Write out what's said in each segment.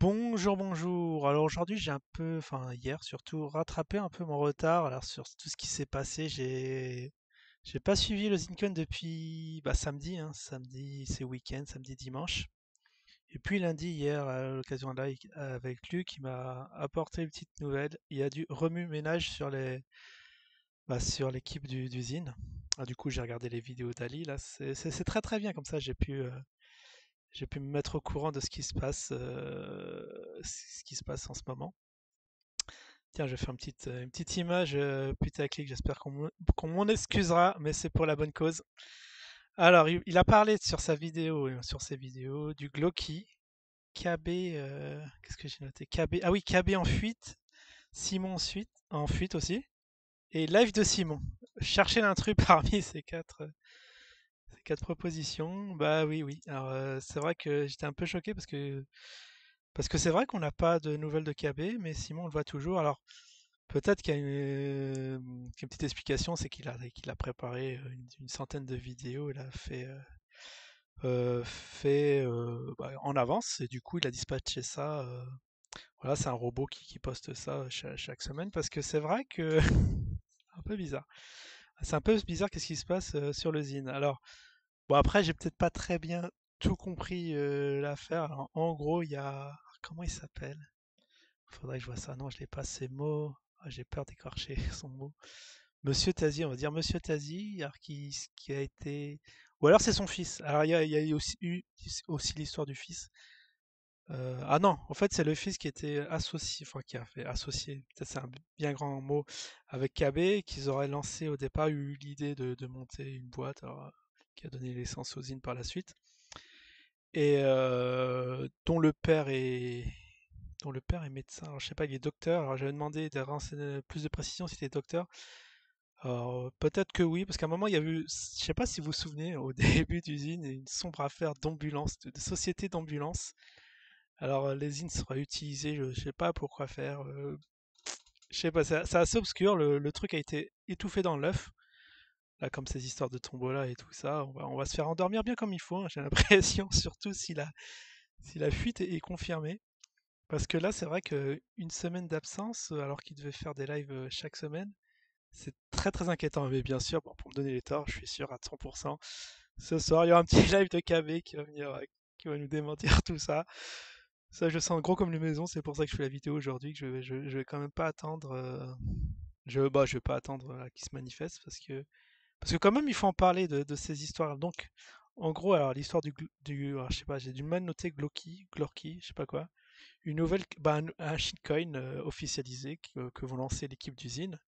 Bonjour, bonjour. Alors aujourd'hui, j'ai un peu, enfin hier surtout, rattrapé un peu mon retard. Alors sur tout ce qui s'est passé, j'ai pas suivi le ZinCon depuis samedi, hein. Samedi, c'est week-end, samedi, dimanche. Et puis lundi, hier, à l'occasion d'un live avec Luc, il m'a apporté une petite nouvelle. Il y a du remue-ménage sur sur l'équipe du Zine. Ah, du coup, j'ai regardé les vidéos d'Ali. Là, c'est très très bien comme ça. J'ai pu me mettre au courant de ce qui se passe en ce moment. Tiens, je vais faire une petite image putaclic, j'espère qu'on m'en excusera, mais c'est pour la bonne cause. Alors, il a parlé sur sa vidéo, sur ses vidéos, du Glocky, KB, qu'est-ce que j'ai noté? KB, ah oui, KB en fuite, Simon en fuite aussi, et live de Simon. Chercher l'intrus parmi ces quatre propositions. Bah oui, oui. Alors, c'est vrai que j'étais un peu choqué parce que c'est vrai qu'on n'a pas de nouvelles de KB, mais Simon on le voit toujours. Alors, peut-être qu'il y a une petite explication, c'est qu'il a préparé une centaine de vidéos, il a fait en avance, et du coup il a dispatché ça. Voilà, c'est un robot qui poste ça chaque semaine, parce que c'est vrai que un peu bizarre. C'est un peu bizarre qu'est-ce qui se passe sur le Zine. Alors, bon après j'ai peut-être pas très bien tout compris l'affaire. Alors, en gros, il y a... Comment il s'appelle? Faudrait que je vois ça. Non, je l'ai pas, ces mots. Ah, j'ai peur d'écorcher son mot. Monsieur Tazi, on va dire Monsieur Tazi, alors qui a été. Ou alors c'est son fils. Alors il y a aussi l'histoire du fils. Ah non, en fait c'est le fils qui était associé, enfin qui a fait associé, peut-être c'est un bien grand mot, avec KB, qu'ils auraient lancé au départ, eu l'idée de monter une boîte, alors, qui a donné naissance aux Zine par la suite, et dont le père est médecin. Alors, je sais pas, il est docteur. Alors j'avais demandé de renseigner plus de précision si c'était docteur. Alors, peut-être que oui, parce qu'à un moment, il y a eu, je sais pas si vous vous souvenez, au début d'usine, une sombre affaire d'ambulance, de société d'ambulance. Alors, les usines seraient utilisées, je sais pas pourquoi faire. Je sais pas, c'est assez obscur. Le truc a été étouffé dans l'œuf. Là, comme ces histoires de tombola et tout ça, on va se faire endormir bien comme il faut, hein, j'ai l'impression, surtout si la fuite est confirmée. Parce que là, c'est vrai qu'une semaine d'absence, alors qu'il devait faire des lives chaque semaine, c'est très très inquiétant. Mais bien sûr, bon, pour me donner les torts, je suis sûr à 100%. Ce soir, il y aura un petit live de KB qui va venir, qui va nous démentir tout ça. Ça, je sens gros comme les maisons. C'est pour ça que je fais la vidéo aujourd'hui, que je vais quand même pas attendre. Je vais pas attendre qu'il se manifeste parce que quand même, il faut en parler de ces histoires. Donc, en gros, alors l'histoire alors, je sais pas, j'ai du mal noter Glorky, je sais pas quoi. Une nouvelle, un shitcoin officialisé que vont lancer l'équipe d'usine.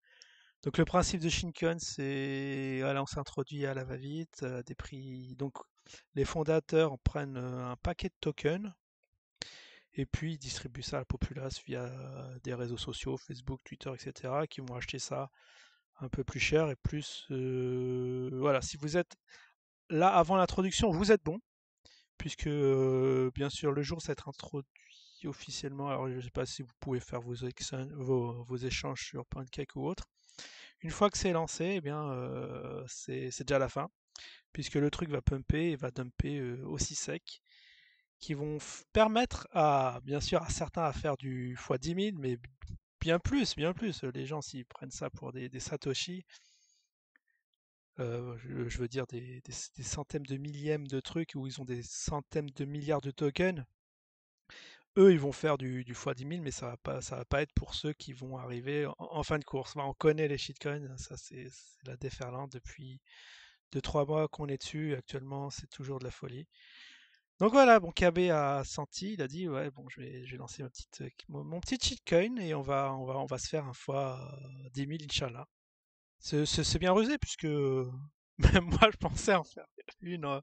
Donc le principe de Shinkan, c'est voilà, on s'introduit à la va-vite, des prix. Donc les fondateurs prennent un paquet de tokens et puis ils distribuent ça à la populace via des réseaux sociaux, Facebook, Twitter, etc., qui vont acheter ça un peu plus cher et plus. Voilà, si vous êtes là avant l'introduction, vous êtes bon, puisque bien sûr le jour où ça va être introduit officiellement, alors je ne sais pas si vous pouvez faire vos échanges sur PointCake ou autre. Une fois que c'est lancé, eh bien, c'est déjà la fin, puisque le truc va pumper et va dumper aussi sec, qui vont permettre à, bien sûr, à certains à faire du x 10 000, mais bien plus, bien plus. Les gens, s'ils prennent ça pour des Satoshi, je veux dire des centaines de millièmes de trucs où ils ont des centaines de milliards de tokens, eux, ils vont faire du x 10 000, mais ça va pas être pour ceux qui vont arriver en fin de course. Bah, on connaît les shitcoins, ça c'est la déferlante depuis 2 3 mois qu'on est dessus. Actuellement, c'est toujours de la folie. Donc voilà, bon, KB a senti, il a dit ouais, bon, je vais lancer mon petit shitcoin et on va se faire un fois 10 000, Inch'Allah. C'est bien rusé puisque même moi je pensais en faire une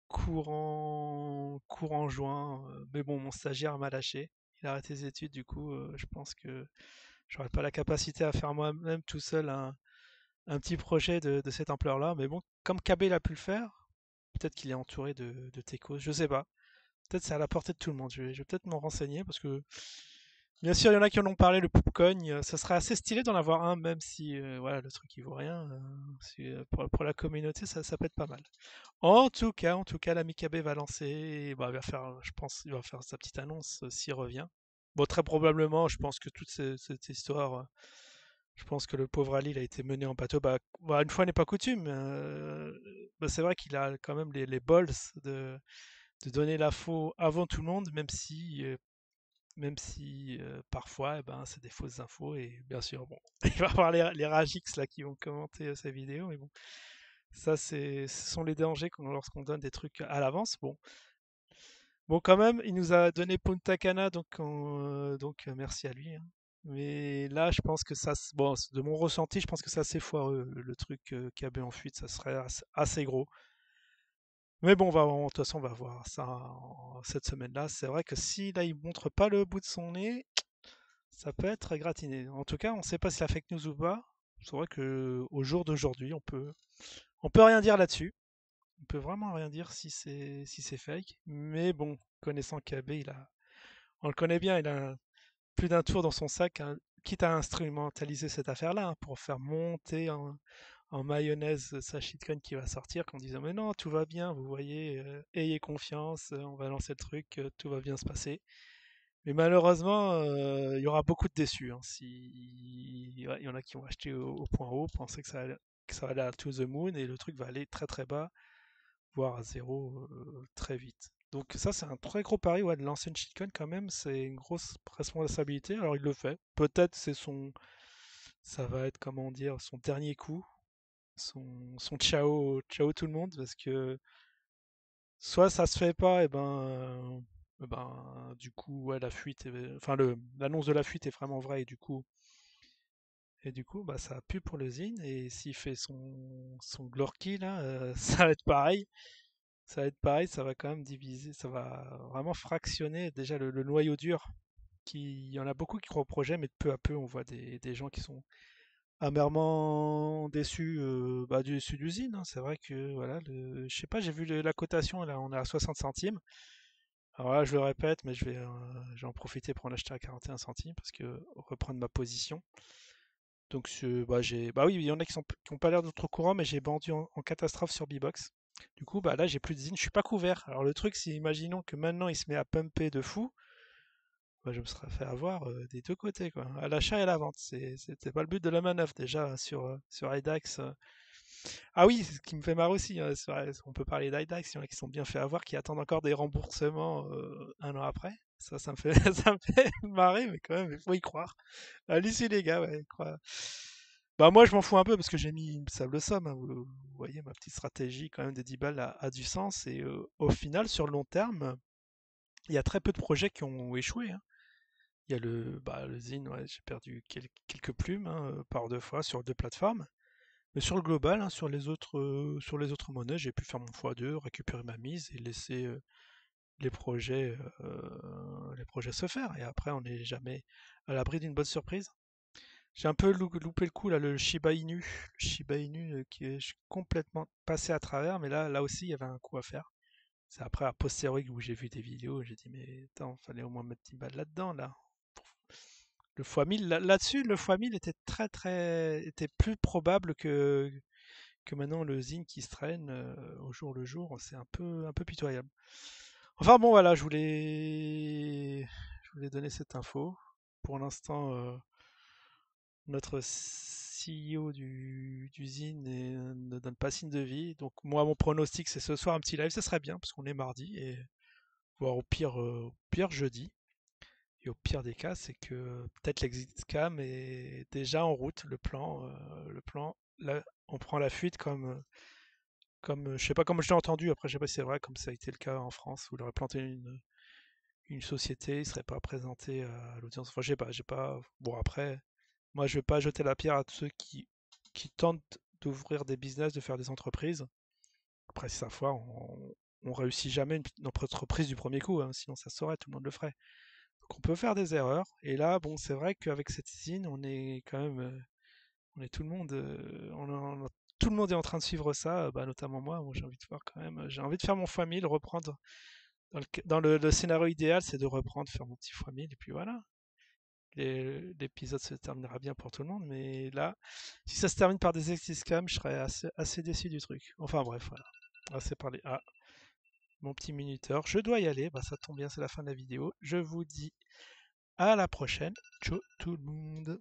courant juin, mais bon, mon stagiaire m'a lâché. Il a arrêté ses études, du coup, je pense que j'aurais pas la capacité à faire moi-même tout seul un petit projet de cette ampleur-là. Mais bon, comme KB l'a pu le faire, peut-être qu'il est entouré de techos, je sais pas. Peut-être c'est à la portée de tout le monde. Je vais peut-être m'en renseigner parce que Bien sûr, il y en a qui en ont parlé, le Popcoin. Ça serait assez stylé d'en avoir un, même si voilà, le truc il vaut rien. Pour la communauté, ça peut être pas mal. En tout cas, l'ami KB va lancer, et, bah, il va faire, je pense, il va faire sa petite annonce s'il revient. Bon, très probablement, je pense que toute cette histoire, je pense que le pauvre Ali, il a été mené en bateau. Bah, une fois n'est pas coutume. Bah, c'est vrai qu'il a quand même les balls de donner l'info avant tout le monde, même si parfois, eh ben, c'est des fausses infos. Et bien sûr, bon, il va y avoir les Ragix là qui vont commenter sa vidéo, mais bon, ça, ce sont les dangers lorsqu'on donne des trucs à l'avance. Bon, quand même, il nous a donné Punta Cana, donc merci à lui, hein. Mais là, je pense que bon, de mon ressenti, je pense que c'est assez foireux. Le truc KB en fuite, ça serait assez gros. Mais bon, de toute façon, on va voir ça cette semaine-là. C'est vrai que si là, il montre pas le bout de son nez, ça peut être gratiné. En tout cas, on ne sait pas si c'est la fake news ou pas. C'est vrai que au jour d'aujourd'hui, on peut rien dire là-dessus. On peut vraiment rien dire si c'est fake. Mais bon, connaissant KB, on le connaît bien, il a plus d'un tour dans son sac, hein, quitte à instrumentaliser cette affaire-là, hein, pour faire monter en mayonnaise sa shitcoin qui va sortir, qu'en disant mais non, tout va bien, vous voyez, ayez confiance, on va lancer le truc, tout va bien se passer. Mais malheureusement, il y aura beaucoup de déçus, hein. Ouais, il y en a qui vont acheter au point haut, penser que ça va aller à to the moon, et le truc va aller très très bas, voire à zéro très vite. Donc ça, c'est un très gros pari, ouais, de lancer une shitcoin quand même, c'est une grosse responsabilité. Alors il le fait. Peut-être ça va être, comment dire, son dernier coup, son ciao, ciao tout le monde, parce que soit ça se fait pas, et ben, du coup, ouais, la fuite, enfin l'annonce de la fuite est vraiment vraie, et du coup, bah, ça pue pour le Zine, et s'il fait son Glorky là, ça va être pareil. Ça va être pareil, ça va quand même diviser, ça va vraiment fractionner déjà le noyau dur. Il y en a beaucoup qui croient au projet, mais de peu à peu, on voit des gens qui sont amèrement déçus, déçus d'usine, hein. C'est vrai que, voilà, je sais pas, j'ai vu la cotation, là, on est à 60 centimes. Alors là, je le répète, mais je vais en profiter pour en acheter à 41 centimes, parce que reprendre ma position. Donc, oui, il y en a qui ont pas l'air d'être au courant, mais j'ai vendu en catastrophe sur Bbox. Du coup, bah là, j'ai plus de zine, je suis pas couvert. Alors, le truc, c'est, imaginons que maintenant il se met à pumper de fou, bah, je me serais fait avoir des deux côtés, quoi, à l'achat et à la vente. C'était pas le but de la manœuvre, déjà, sur IDAX. Ah oui, ce qui me fait marrer aussi, hein, on peut parler d'IDAX, il y en a qui sont bien fait avoir, qui attendent encore des remboursements un an après. Ça me fait, ça me fait marrer, mais quand même, il faut y croire. Allez-y les gars, ouais, croire. Bah moi je m'en fous un peu parce que j'ai mis une sable somme, hein. Vous voyez, ma petite stratégie quand même de 10 balles a du sens, et au final, sur le long terme, il y a très peu de projets qui ont échoué, hein. Il y a le Zine, ouais, j'ai perdu quelques plumes, hein, par deux fois sur deux plateformes. Mais sur le global, hein, sur les autres monnaies, j'ai pu faire mon x2, récupérer ma mise et laisser les projets, les projets se faire. Et après, on n'est jamais à l'abri d'une bonne surprise. J'ai un peu loupé le coup là, le Shiba Inu, qui est complètement passé à travers, mais là aussi, il y avait un coup à faire. C'est après, à posteriori, où j'ai vu des vidéos, j'ai dit, mais attends, fallait au moins mettre 10 balles là-dedans, là. Le x 1000, là-dessus, le x 1000 était très très, était plus probable que maintenant le Zine qui se traîne au jour le jour, c'est un peu pitoyable. Enfin bon, voilà, je voulais donner cette info. Pour l'instant, notre CEO du Zine ne donne pas signe de vie. Donc moi, mon pronostic, c'est ce soir un petit live, ça serait bien, parce qu'on est mardi, et voire au pire jeudi. Et au pire des cas, c'est que peut-être l'exit scam est déjà en route, le plan. Là, on prend la fuite comme je sais pas, comme je l'ai entendu. Après, je sais pas si c'est vrai, comme ça a été le cas en France, où il aurait planté une société, il serait pas présenté à l'audience. Enfin, j'ai pas. Bon, après, moi, je vais pas jeter la pierre à tous ceux qui tentent d'ouvrir des business, de faire des entreprises. Après, si ça foire, on réussit jamais une entreprise du premier coup, hein, sinon ça se saurait, tout le monde le ferait. Donc on peut faire des erreurs. Et là, bon, c'est vrai qu'avec cette usine, on est quand même, on est tout le monde, tout le monde est en train de suivre ça, bah, notamment moi. Moi, j'ai envie de voir quand même, j'ai envie de faire mon x 1000, reprendre. Dans le scénario idéal, c'est de reprendre, faire mon petit x 1000, et puis voilà. l'épisode se terminera bien pour tout le monde, mais là, si ça se termine par des scams, je serais assez déçu du truc. Enfin bref, voilà. Assez parlé. Ah, mon petit minuteur. Je dois y aller. Bah, ça tombe bien, c'est la fin de la vidéo. Je vous dis à la prochaine. Ciao tout le monde.